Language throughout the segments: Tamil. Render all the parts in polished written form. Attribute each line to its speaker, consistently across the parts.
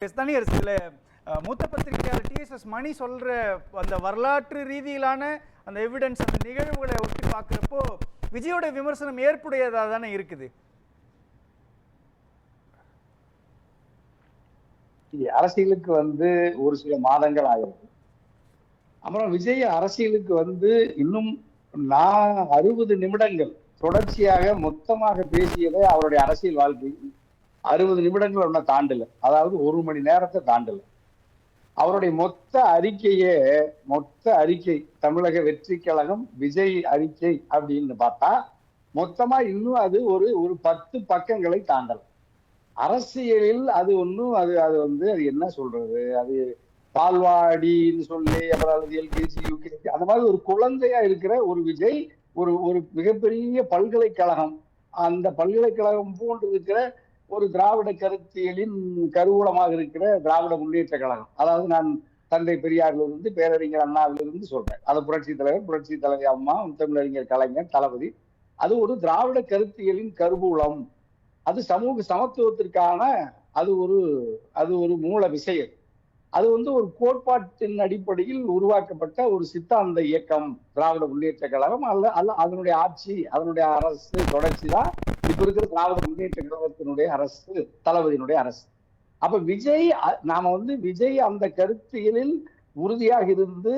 Speaker 1: தனியரசுல மூத்த பத்திரிகையாளர் டிஎஸ்எஸ் மணி சொல்ற அந்த வரலாற்று ரீதியிலான அந்த எவிடன்ஸ், அந்த நிகழ்வுகளை ஒட்டி பார்க்குறப்போ விஜயோட விமர்சனம் ஏற்புடையதா தானே இருக்குது.
Speaker 2: அரசியலுக்கு ஒரு சில மாதங்கள் ஆயிருக்கு. அப்புறம் விஜய் அரசியலுக்கு இன்னும் நான் 60 நிமிடங்கள் தொடர்ச்சியாக மொத்தமாக பேசியதை அவருடைய அரசியல் வாழ்க்கை 60 நிமிடங்கள் ஒன்ன தாண்டல, அதாவது 1 மணி நேரத்தை தாண்டல. அவருடைய மொத்த அறிக்கை தமிழக வெற்றி கழகம் விஜய் அறிக்கை அப்படின்னு பார்த்தா மொத்தமா இன்னும் அது ஒரு 10 பக்கங்களை தாண்டல. அரசியலில் அது ஒன்றும் அது என்ன சொல்றது, அது பால்வாடின்னு சொல்லி அப்புறம் எல்கேஜி யூகேஜி அந்த மாதிரி ஒரு குழந்தையா இருக்கிற ஒரு விஜய் ஒரு மிகப்பெரிய பல்கலைக்கழகம், அந்த பல்கலைக்கழகம் போன்று இருக்கிற ஒரு திராவிட கருத்தியலின் கருவூலமாக இருக்கிற திராவிட முன்னேற்ற கழகம், அதாவது நான் தந்தை பெரியாரிலிருந்து பேரறிஞர் அண்ணாவிலிருந்து சொல்றேன், அது புரட்சி தலைவி அம்மா, தமிழறிஞர் கலைஞர், தளபதி, அது ஒரு திராவிட கருத்தியலின் கருவூலம், அது சமூக சமத்துவத்திற்கான அது ஒரு மூல விஷயம், அது ஒரு கோட்பாட்டின் அடிப்படையில் உருவாக்கப்பட்ட ஒரு சித்தாந்த இயக்கம் திராவிட முன்னேற்ற கழகம். அல்ல அதனுடைய ஆட்சி, அதனுடைய அரசு தொடர்ச்சி தான் இப்ப இருக்கிற திராவிட முன்னேற்ற கழகத்தினுடைய அரசு, தளபதியினுடைய அரசு. அப்ப நாம விஜய் அந்த கருத்தியலில் உறுதியாக இருந்து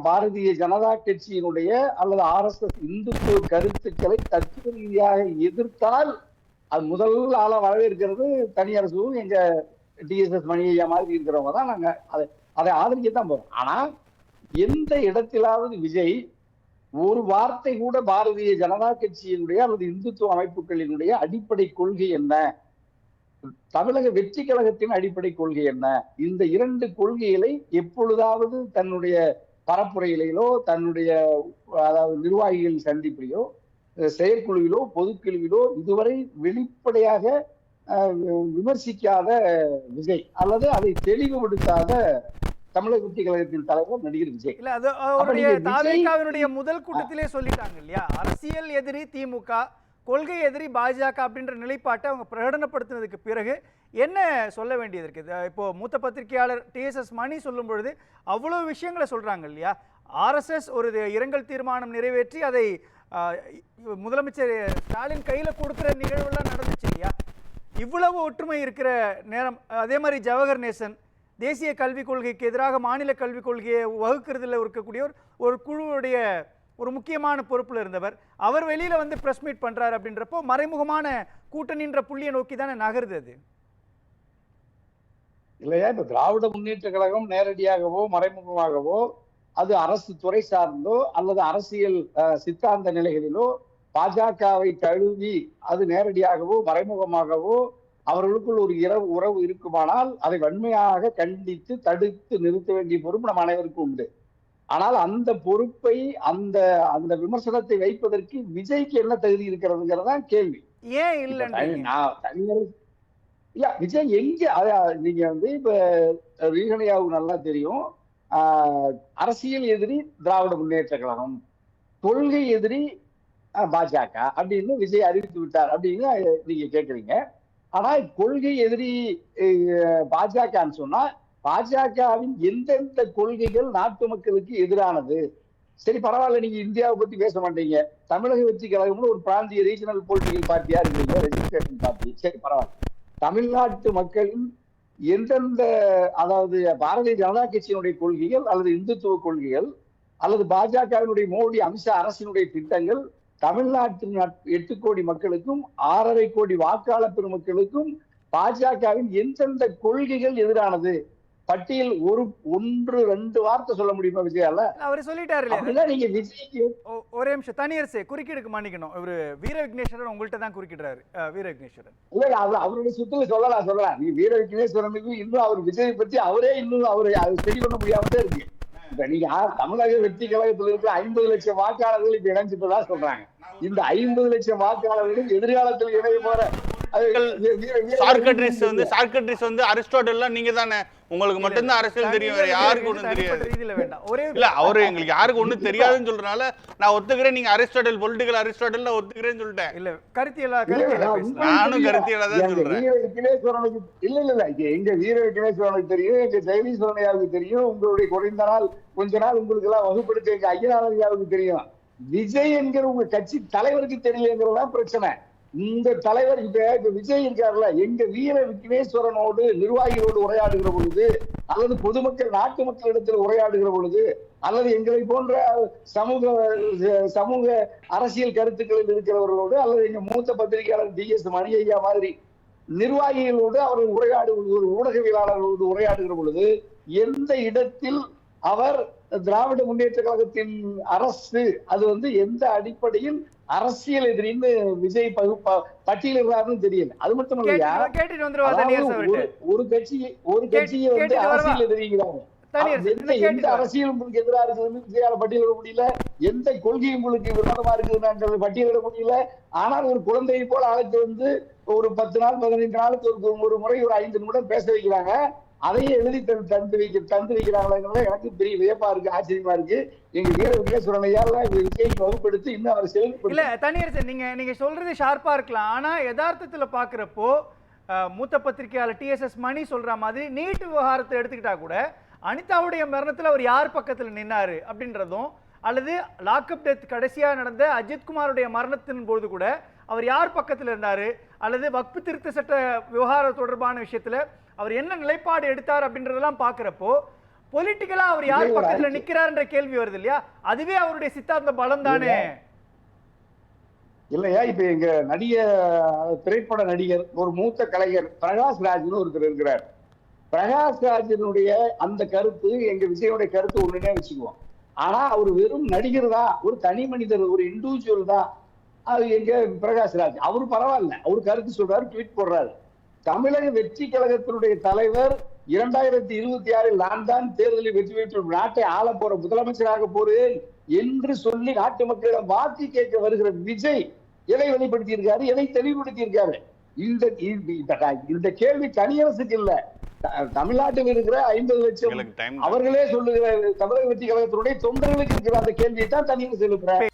Speaker 2: பாரதிய ஜனதா கட்சியினுடைய அல்லது RSS இந்துத்துவ கருத்துக்களை தத்துவ ரீதியாக எதிர்த்தால் அது முதல் ஆளா வரவேற்கிறது தனியரசும் எங்க டிஎஸ்எஸ் மணியா மாதிரி இருக்கிறவங்க தான். நாங்க அதை ஆதரிக்கத்தான் போறோம். ஆனா எந்த இடத்திலாவது விஜய் ஒரு வார்த்தை கூட பாரதிய ஜனதா கட்சியினுடைய அல்லது இந்துத்துவ அமைப்புகளினுடைய அடிப்படை கொள்கை என்ன, தமிழக வெற்றி கழகத்தின் அடிப்படை கொள்கை என்ன, இந்த 2 கொள்கைகளை எப்பொழுதாவது தன்னுடைய பரப்புரையிலோ தன்னுடைய அதாவது நிர்வாகிகள் சந்திப்பிலோ செயற்குழுவிலோ பொதுக்குழுவிலோ இதுவரை வெளிப்படையாக விமர்சிக்காத விஜய் அல்லது அதை தெளிவுபடுத்தாத தமிழக வெற்றி கழகத்தின் தலைவர் நடிகர் விஜய்.
Speaker 1: இல்ல அது அவருடைய தாவேகாவினுடைய முதல் கூட்டத்திலே சொல்லிட்டாங்க இல்லையா, அரசியல் எதிரி திமுக, கொள்கை எதிரி பாஜக அப்படின்ற நிலைப்பாட்டை அவங்க பிரகடனப்படுத்தினதுக்கு பிறகு என்ன சொல்ல வேண்டியது இருக்குது? இப்போ மூத்த பத்திரிகையாளர் டிஎஸ்எஸ் மணி சொல்லும் பொழுது அவ்வளவு விஷயங்களை சொல்றாங்க இல்லையா. RSS ஒரு இரங்கல் தீர்மானம் நிறைவேற்றி அதை முதலமைச்சர் ஸ்டாலின் கையில கொடுக்கிற நிகழ்வுலாம் நடந்துச்சு இல்லையா. இவ்வளவு ஒற்றுமை இருக்கிற நேரம், அதே மாதிரி ஜவஹர் நேசன் தேசிய கல்விக் கொள்கைக்கு எதிராக மாநில கல்விக் கொள்கையை வகுக்கிறதுல இருக்கக்கூடிய ஒரு குழுவுடைய ஒரு முக்கியமான பொறுப்புல இருந்தவர், அவர் வெளியில பிரஸ் மீட் பண்றாரு அப்படின்றப்போ மறைமுகமான கூட்டணின்ற புள்ளியை நோக்கி தானே நகருது அது
Speaker 2: இல்லையா. இப்ப திராவிட முன்னேற்ற கழகம் நேரடியாகவோ மறைமுகமாகவோ அது அரசு துறை சார்ந்தோ அல்லது அரசியல் சித்தாந்த நிலைகளிலோ பாஜகவை தழுவி அது நேரடியாகவோ மறைமுகமாகவோ அவர்களுக்குள் ஒரு உறவு இருக்குமானால் அதை வன்மையாக கண்டித்து தடுத்து நிறுத்த வேண்டிய பொறுப்பு நம் அனைவருக்கும் உண்டு. ஆனால் அந்த பொறுப்பை அந்த அந்த விமர்சனத்தை வைப்பதற்கு விஜய்க்கு என்ன தகுதி இருக்கிறதுங்கிறதான் கேள்வி.
Speaker 1: ஏன் இல்ல
Speaker 2: இல்ல விஜய் எங்க நீங்க இப்ப ரீகனையாவுக்கு நல்லா தெரியும், அரசியல் எதிரி திராவிட முன்னேற்ற கழகம், கொள்கை எதிரி பாஜக அப்படின்னு விஜய் அறிவித்து விட்டார் அப்படின்னு நீங்க கேக்குறீங்க. ஆனா கொள்கை எதிரி பாஜகன்னு சொன்னா பாஜகவின் எந்தெந்த கொள்கைகள் நாட்டு மக்களுக்கு எதிரானது, சரி பரவாயில்ல, நீங்க இந்தியாவை பத்தி பேச மாட்டீங்க, தமிழக வெற்றி கழகம்னு ஒரு பிராந்திய ரீஜனல் பொலிட்டிக்கல் பார்ட்டியா இருக்கீங்க, ரெஜிஸ்ட்ரேஷன் பார்ட்டி, சரி பரவாயில்ல, தமிழ்நாட்டு மக்களின் எந்தெந்த அதாவது பாரதிய ஜனதா கட்சியினுடைய கொள்கைகள் அல்லது இந்துத்துவ கொள்கைகள் அல்லது பாஜகவினுடைய மோடி அமித்ஷா அரசினுடைய திட்டங்கள் தமிழ்நாட்டின் 8 கோடி மக்களுக்கும் 6.5 கோடி வாக்காளர் பெருமக்களுக்கும் பாஜகவின் எந்தெந்த கொள்கைகள் எதிரானது பட்டியல் 1-2 வார்த்தை சொல்ல முடியுமா விஜயால?
Speaker 1: அவர் சொல்லிட்டாரு.
Speaker 2: நீங்க விஜய்க்கு
Speaker 1: ஒரே நிமிஷம் தனியரசு குறுக்கீடுக்கு மன்னிக்கணும், இவரு வீர விக்னேஸ்வரன் உங்கள்கிட்ட தான் குறுக்கிடுறாரு. வீர விக்னேஸ்வரன்
Speaker 2: இல்ல அவருடைய சுத்துல சொல்லலாம். நீங்க வீர விக்னேஸ்வரனுக்கு இன்னும் அவர் விஜயை பற்றி அவரே இன்னும் அவரை சரி பண்ண முடியாமலே இருக்கு. இப்ப நீங்க தமிழக வெற்றி கழகத்தில் இருக்கிற 50 லட்சம் வாக்காளர்கள் இப்ப இணைஞ்சிட்டதா சொல்றாங்க. இந்த 50 லட்சம் வாக்காளர்களும் எதிர்காலத்தில் இணைய போற
Speaker 3: சார்கட்ரிஸ் வந்து அரிஸ்டாட்டில்லாம் நீங்க தானே, உங்களுக்கு மட்டும்தான் அரசியல் தெரியும், வேற யாருக்கு ஒண்ணும் தெரியாது. இல்ல அவரு எங்களுக்கு யாருக்கு ஒண்ணும் தெரியாதுன்னு சொல்றதுனால நான் ஒத்துக்கிறேன், நீங்க அரிஸ்டாட்டில் பொலிட்டிக்கல் அரிஸ்டாட்டில் ஒத்துக்கிறேன்னு சொல்லிட்டேன்.
Speaker 1: இல்ல கருத்தியலா
Speaker 3: நானும் கருத்தியலா தான் சொல்றேன்.
Speaker 2: இல்ல எங்க வீர விக்னேஸ்வரனுக்கு தெரியும், எங்க ஜெகதீஸ்வரனையாவுக்கு தெரியும், உங்களுடைய குறைந்த நாள் கொஞ்ச நாள் உங்களுக்கு எல்லாம் வகுப்படுத்த எங்க ஐயனாரையாவுக்கு தெரியும். விஜய் என்கிற உங்க கட்சி தலைவருக்கு தெரியலங்கிறதுதான் பிரச்சனை. இந்த தலைவர் இப்ப விஜய் இருக்காருல்ல, எங்க வீர விக்னேஸ்வரனோடு நிர்வாகிகளோடு உரையாடுகிற பொழுது, அல்லது பொதுமக்கள் நாட்டு மக்களிடத்தில் உரையாடுகிற பொழுது, அல்லது எங்களை போன்ற சமூக அரசியல் கருத்துக்களில் இருக்கிறவர்களோடு, அல்லது எங்க மூத்த பத்திரிகையாளர் DS மணி ஐயா மாதிரி நிர்வாகிகளோடு அவர் ஊடகவியலாளர்களோடு உரையாடுகிற பொழுது, எந்த இடத்தில் அவர் திராவிட முன்னேற்ற கழகத்தின் அரசு அது எந்த அடிப்படையில் அரசியல் எதிரின்னு விஜய் பட்டியலிடுறாருன்னு தெரியல. அது மட்டும் இல்லையா, ஒரு கட்சியை அரசியல் எதிரிங்கிறாங்க. எந்த அரசியல் உங்களுக்கு எதிராக இருக்குதுன்னு விஜயால பட்டியலிட முடியல, எந்த கொள்கை உங்களுக்கு விரோதமா இருக்குதுன்னு பட்டியலிட முடியல. ஆனால் ஒரு குழந்தையை போல அழைத்து ஒரு 10 நாள் 15 நாளுக்கு ஒரு முறை ஒரு 5 நிமிடம் பேச வைக்கிறாங்க. அதையே எழுதி தந்து வைக்கிறாங்களா, எனக்கு பெரிய வியப்பா இருக்கு, ஆச்சரியமா இருக்கு. எங்க வீர விக்னேஸ்வரனையால விஜய்க்கு வகுப்படுத்தி இன்னும் அவர் செயல்படுத்த
Speaker 1: இல்ல. தனியரசன், நீங்க சொல்றது ஷார்ப்பா இருக்கலாம், ஆனா யதார்த்தத்துல பாக்குறப்போ மூத்த பத்திரிகையாளர் TSS மணி சொல்ற மாதிரி நீட் விவகாரத்தை எடுத்துக்கிட்டா கூட அனிதாவுடைய மரணத்துல அவர் யார் பக்கத்துல நின்னாரு அப்படின்றதும், அல்லது லாக்அப் டெத் கடைசியா நடந்த அஜித்குமாருடைய மரணத்தின் போது கூட அவர் யார் பக்கத்துல இருந்தாரு, அல்லது வக்ஃபு திருத்த சட்ட விவகாரம் தொடர்பான விஷயத்துல அவர் என்ன நிலைப்பாடு எடுத்தார் அப்படின்றதெல்லாம் பாக்குறப்போ பொலிட்டிக்கலா அவர் யார் பக்கத்துல நிக்கிறார்ன்ற கேள்வி வருது இல்லையா? அதுவே அவருடைய சித்தாந்த பலம் தானே
Speaker 2: இல்லையா? இப்ப எங்க திரைப்பட நடிகர் ஒரு மூத்த கலைஞர் பிரகாஷ் ராஜ்னு ஒருத்தர் இருக்கிறார். பிரகாஷ் ராஜனுடைய அந்த கருத்து எங்க விஜயனுடைய கருத்து ஒண்ணுனே வச்சுக்குவோம். ஆனா அவர் வெறும் நடிகர் தான், ஒரு தனி மனிதர், ஒரு இண்டிவிஜுவல் தான். அது எங்க பிரகாஷ் ராஜ் அவரு பரவாயில்ல, அவரு கருத்து சொல்றாரு, ட்வீட் போடுறாரு. தமிழக வெற்றி கழகத்தினுடைய தலைவர் 2026 நான் தான் தேர்தலில் வெற்றி பெற்று நாட்டை ஆள போற முதலமைச்சராக போறேன் என்று சொல்லி நாட்டு மக்களிடம் வாக்கு கேட்க வருகிற விஜய் எதை வெளிப்படுத்தி இருக்காரு, எதை தெளிவுபடுத்தி இருக்காரு? இந்த கேள்வி தனியரசுக்கு இல்ல, தமிழ்நாட்டில் இருக்கிற 50 லட்சம் அவர்களே சொல்லுகிற தமிழக வெற்றி கழகத்தினுடைய தொண்டர்களுக்கு இருக்கிற அந்த கேள்வியை தான் தனியரசு எழுப்புறார்.